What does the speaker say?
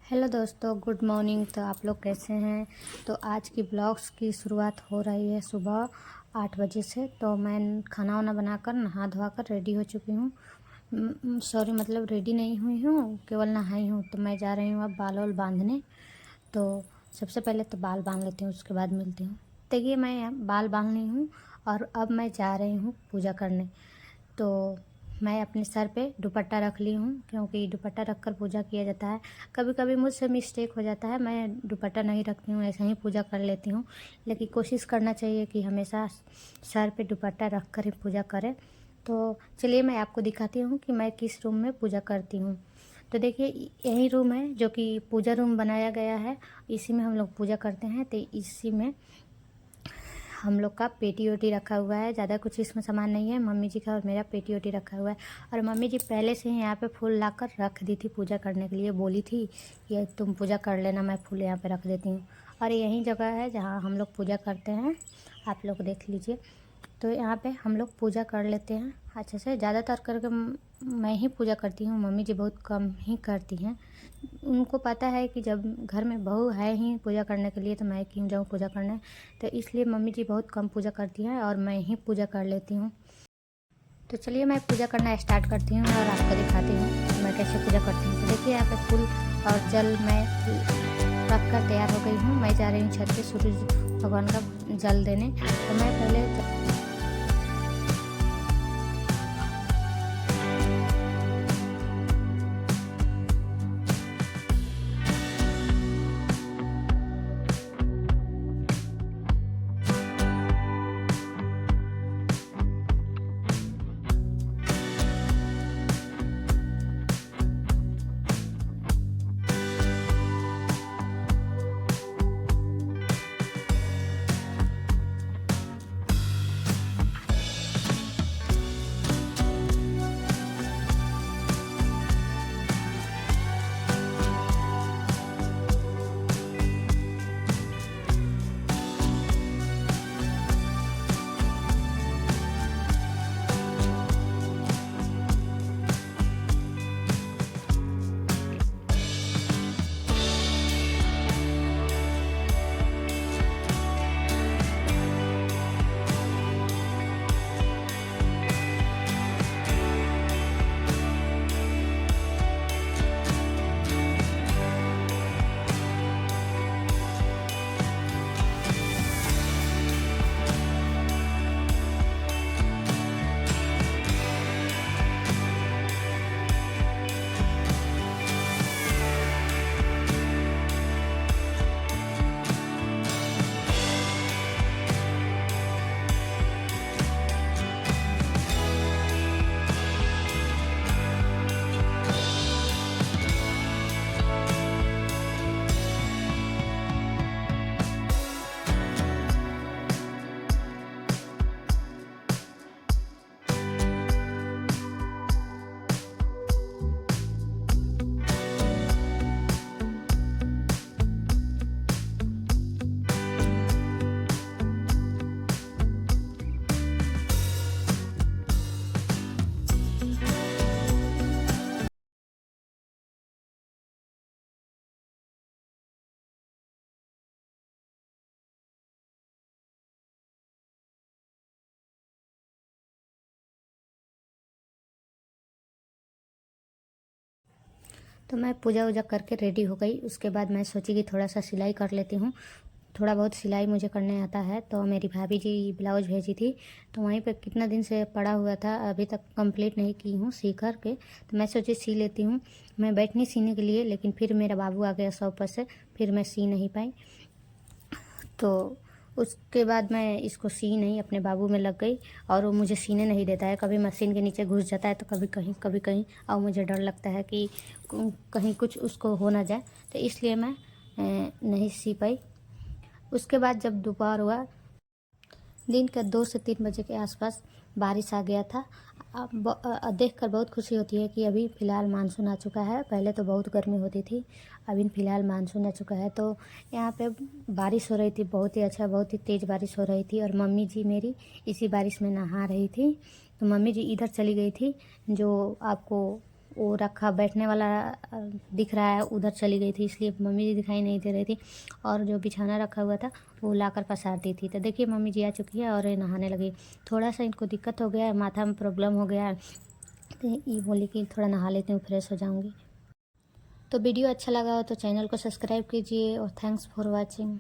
Hello दोस्तों, good morning. तो आप लोग कैसे हैं? तो आज की ब्लॉग्स की शुरुआत हो रही है सुबह 8 बजे से। तो मैं खाना वाना बनाकर नहा धोवा कर रेडी हो चुकी हूँ। सॉरी, मतलब रेडी नहीं हुई हूँ, केवल नहाई हूँ। तो मैं जा रही हूँ अब बाल वाल बांधने। तो सबसे पहले तो बाल बांध लेती हूँ, उसके बाद मिलती हूँ। देखिए, मैं बाल बांध ली हूँ और अब मैं जा रही हूँ पूजा करने। तो मैं अपने सर पे दुपट्टा रख ली हूँ, क्योंकि दुपट्टा रख कर पूजा किया जाता है। कभी कभी मुझसे मिस्टेक हो जाता है, मैं दुपट्टा नहीं रखती हूँ, ऐसे ही पूजा कर लेती हूँ। लेकिन कोशिश करना चाहिए कि हमेशा सर पे दुपट्टा रख कर ही पूजा करें। तो चलिए मैं आपको दिखाती हूँ कि मैं किस रूम में पूजा करती हूँ। तो देखिए, यही रूम है जो कि पूजा रूम बनाया गया है। इसी में हम लोग पूजा करते हैं। तो इसी में हम लोग का पेटी ओटी रखा हुआ है। ज़्यादा कुछ इसमें सामान नहीं है। मम्मी जी का और मेरा पेटी ओटी रखा हुआ है। और मम्मी जी पहले से ही यहाँ पे फूल लाकर रख दी थी पूजा करने के लिए। बोली थी कि तुम पूजा कर लेना, मैं फूल यहाँ पे रख देती हूँ। और यही जगह है जहाँ हम लोग पूजा करते हैं, आप लोग देख लीजिए। तो यहाँ पे हम लोग पूजा कर लेते हैं अच्छे से। ज़्यादातर करके मैं ही पूजा करती हूँ, मम्मी जी बहुत कम ही करती हैं। उनको पता है कि जब घर में बहू है ही पूजा करने के लिए, तो मैं क्यों जाऊँ पूजा करने। तो इसलिए मम्मी जी बहुत कम पूजा करती हैं और मैं ही पूजा कर लेती हूँ। तो चलिए मैं पूजा करना स्टार्ट करती हूँ और आपको दिखाती हूँ कि मैं कैसे पूजा करती हूँ। तो देखिए, यहाँ पे फूल और जल मैं रख कर तैयार हो गई हूँ। मैं जा रही हूँ छत पे सूरज भगवान का जल देने। तो मैं पहले तो मैं पूजा वूजा करके रेडी हो गई। उसके बाद मैं सोची कि थोड़ा सा सिलाई कर लेती हूँ। थोड़ा बहुत सिलाई मुझे करने आता है। तो मेरी भाभी जी ब्लाउज भेजी थी, तो वहीं पे कितना दिन से पड़ा हुआ था, अभी तक कंप्लीट नहीं की हूँ सी कर के। तो मैं सोची सी लेती हूँ। मैं बैठनी सीने के लिए, लेकिन फिर मेरा बाबू आ गया शॉप पर से, फिर मैं सी नहीं पाई। तो उसके बाद मैं इसको सी नहीं, अपने बाबू में लग गई। और वो मुझे सीने नहीं देता है, कभी मशीन के नीचे घुस जाता है तो कभी कहीं कभी कहीं। और मुझे डर लगता है कि कहीं कुछ उसको हो ना जाए, तो इसलिए मैं नहीं सी पाई। उसके बाद जब दोपहर हुआ, दिन के 2 से 3 बजे के आसपास बारिश आ गया था। अब देख कर बहुत खुशी होती है कि अभी फ़िलहाल मानसून आ चुका है। पहले तो बहुत गर्मी होती थी, अभी फ़िलहाल मानसून आ चुका है। तो यहाँ पे बारिश हो रही थी, बहुत ही अच्छा, बहुत ही तेज़ बारिश हो रही थी। और मम्मी जी मेरी इसी बारिश में नहा रही थी। तो मम्मी जी इधर चली गई थी, जो आपको वो रखा बैठने वाला दिख रहा है, उधर चली गई थी, इसलिए मम्मी जी दिखाई नहीं दे रही थी। और जो बिछाना रखा हुआ था वो लाकर पसार दी थी। तो देखिए मम्मी जी आ चुकी है और ये नहाने लगी। थोड़ा सा इनको दिक्कत हो गया है, माथा में प्रॉब्लम हो गया है, तो ये बोली कि थोड़ा नहा लेती हूँ, फ्रेश हो जाऊँगी। तो वीडियो अच्छा लगा हो तो चैनल को सब्सक्राइब कीजिए और थैंक्स फॉर वॉचिंग।